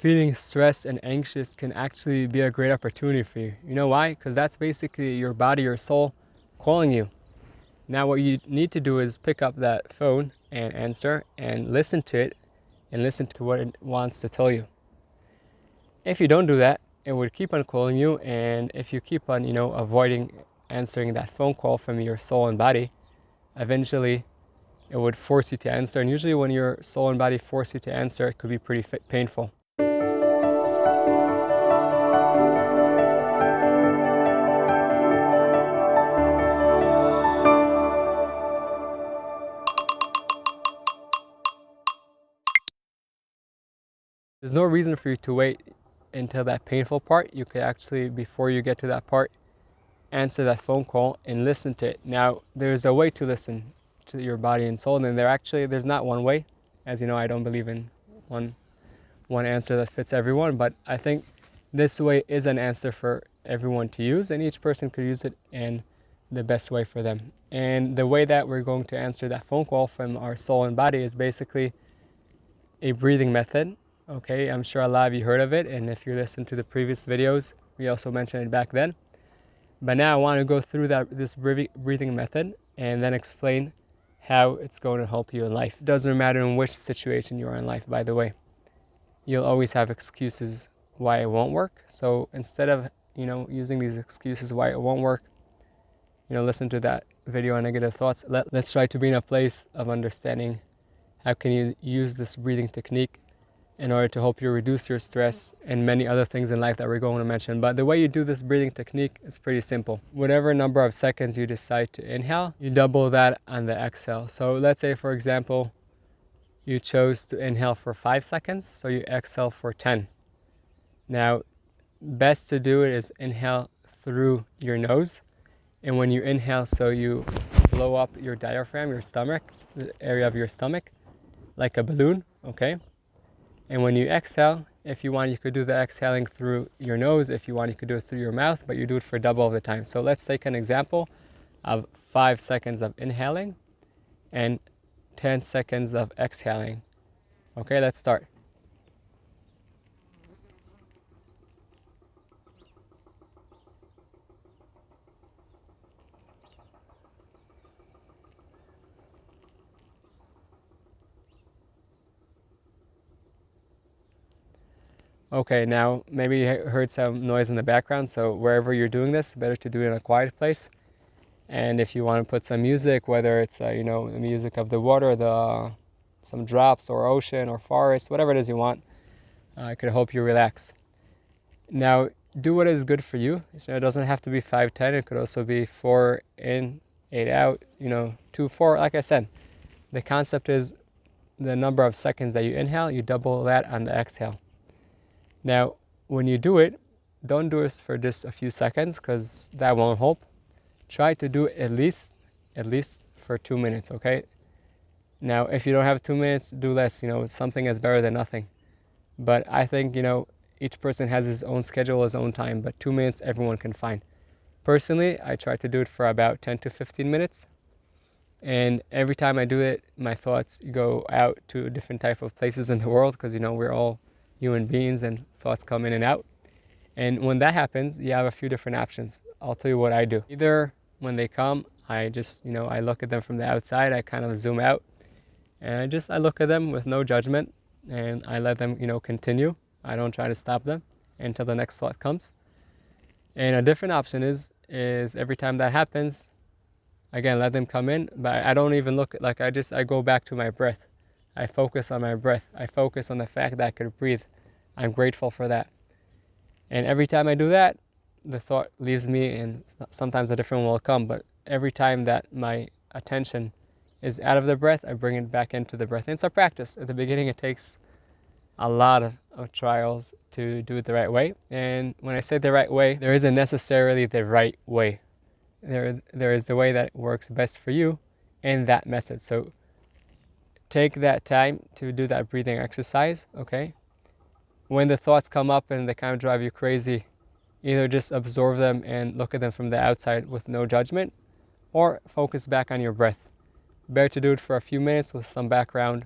Feeling stressed and anxious can actually be a great opportunity for you. You know why? Because that's basically your body, your soul calling you. Now what you need to do is pick up that phone and answer and listen to it and listen to what it wants to tell you. If you don't do that, it would keep on calling you, and if you keep on, avoiding answering that phone call from your soul and body, eventually it would force you to answer. And usually when your soul and body force you to answer, it could be pretty painful. There's no reason for you to wait until that painful part. You could actually, before you get to that part, answer that phone call and listen to it. Now, there's a way to listen to your body and soul, and there's not one way. As you know, I don't believe in one answer that fits everyone, but I think this way is an answer for everyone to use, and each person could use it in the best way for them. And the way that we're going to answer that phone call from our soul and body is basically a breathing method. Okay, I'm sure a lot of you heard of it, and if you listen to the previous videos, we also mentioned it back then. But now I want to go through this breathing method and then explain how it's going to help you in life. It doesn't matter in which situation you are in life, by the way. You'll always have excuses why it won't work. So instead of, using these excuses why it won't work, listen to that video on negative thoughts. Let's try to be in a place of understanding how can you use this breathing technique in order to help you reduce your stress and many other things in life that we're going to mention. But the way you do this breathing technique is pretty simple. Whatever number of seconds you decide to inhale, you double that on the exhale. So let's say, for example, you chose to inhale for 5 seconds, so you exhale for 10. Now, best to do it is inhale through your nose. And when you inhale, so you blow up your diaphragm, your stomach, the area of your stomach, like a balloon, okay? And when you exhale, if you want, you could do the exhaling through your nose. If you want, you could do it through your mouth, but you do it for double of the time. So let's take an example of 5 seconds of inhaling and 10 seconds of exhaling. Okay, let's start. Okay, now maybe you heard some noise in the background, so wherever you're doing this, better to do it in a quiet place. And if you want to put some music, whether it's the music of the water, some drops, or ocean, or forest, whatever it is you want, it could help you relax. Now, do what is good for you. So it doesn't have to be 5, 10. It could also be 4 in, 8 out. 2, 4. Like I said, the concept is the number of seconds that you inhale, you double that on the exhale. Now, when you do it, don't do this for just a few seconds because that won't help. Try to do it at least for 2 minutes, okay? Now, if you don't have 2 minutes, do less. Something is better than nothing. But I think, each person has his own schedule, his own time, but 2 minutes everyone can find. Personally, I try to do it for about 10 to 15 minutes. And every time I do it, my thoughts go out to different type of places in the world because, we're all human beings and thoughts come in and out. And when that happens, you have a few different options. I'll tell you what I do. Either when they come, I just, I look at them from the outside, I kind of zoom out, and I look at them with no judgment, and I let them, continue. I don't try to stop them until the next thought comes. And a different option is every time that happens, again, let them come in, but I don't even look, I go back to my breath. I focus on my breath. I focus on the fact that I could breathe. I'm grateful for that. And every time I do that, the thought leaves me, and sometimes a different one will come. But every time that my attention is out of the breath, I bring it back into the breath. And it's a practice. At the beginning, it takes a lot of trials to do it the right way. And when I say the right way, there isn't necessarily the right way. There is the way that works best for you in that method. So take that time to do that breathing exercise, okay? When the thoughts come up and they kind of drive you crazy, either just absorb them and look at them from the outside with no judgment, or focus back on your breath. Better to do it for a few minutes with some background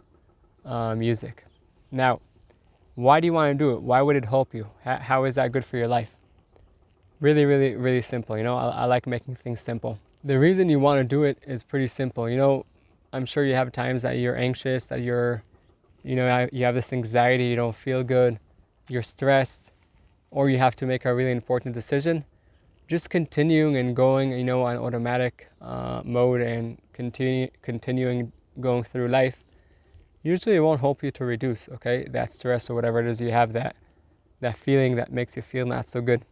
music. Now, Why do you want to do it? Why would it help you? How is that good for your life? Really, really, really simple. I like making things simple. The reason you want to do it is pretty simple. I'm sure you have times that you're anxious, that you have this anxiety, you don't feel good, you're stressed, or you have to make a really important decision. Just continuing and going, on automatic mode and continuing going through life, usually it won't help you to reduce, okay, that stress or whatever it is you have, that feeling that makes you feel not so good.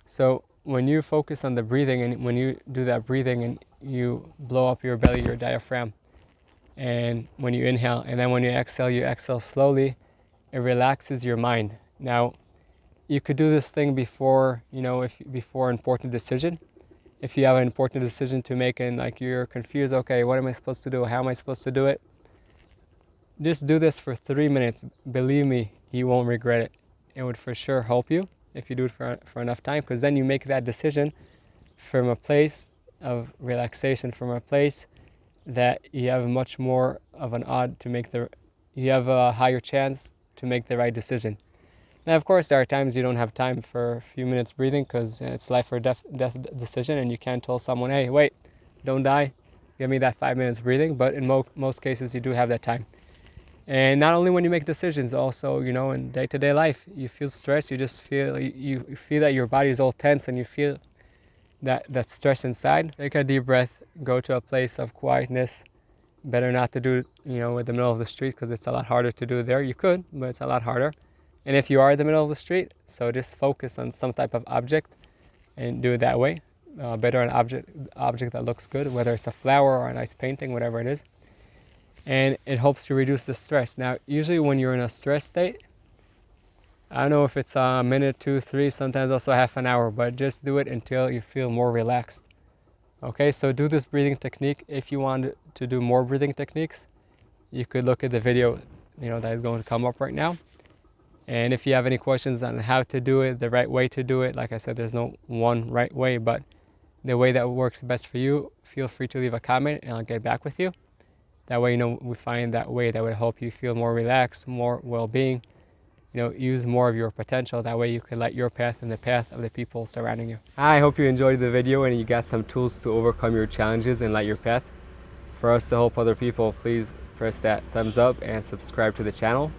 So when you focus on the breathing, and when you do that breathing and you blow up your belly, your diaphragm, and when you inhale, and then when you exhale slowly, it relaxes your mind. Now, you could do this thing before, before an important decision. If you have an important decision to make and like you're confused, okay, what am I supposed to do? How am I supposed to do it? Just do this for 3 minutes. Believe me, you won't regret it. It would for sure help you if you do it for enough time, because then you make that decision from a place of relaxation, from a place that you have much more of an odd to make you have a higher chance to make the right decision. Now, of course, there are times you don't have time for a few minutes breathing because it's life or death decision, and you can't tell someone, hey, wait, don't die, give me that 5 minutes breathing. But in most cases, you do have that time. And not only when you make decisions, also, in day-to-day life, you feel stressed, you just feel, you feel that your body is all tense, and you feel that stress inside. Take a deep breath, go to a place of quietness. Better not to do it, in the middle of the street, because it's a lot harder to do there. You could, but it's a lot harder. And if you are in the middle of the street, so just focus on some type of object and do it that way. Better an object that looks good, whether it's a flower or a nice painting, whatever it is. And it helps you reduce the stress. Now, usually when you're in a stress state, I don't know if it's a minute, 2, 3, sometimes also half an hour, but just do it until you feel more relaxed. Okay, so do this breathing technique. If you want to do more breathing techniques, you could look at the video, that is going to come up right now. And if you have any questions on how to do it, the right way to do it, like I said, there's no one right way, but the way that works best for you, feel free to leave a comment and I'll get back with you. That way, we find that way that would help you feel more relaxed, more well-being, use more of your potential. That way you can light your path and the path of the people surrounding you. I hope you enjoyed the video and you got some tools to overcome your challenges and light your path. For us to help other people, please press that thumbs up and subscribe to the channel.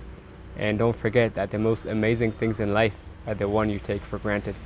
And don't forget that the most amazing things in life are the one you take for granted.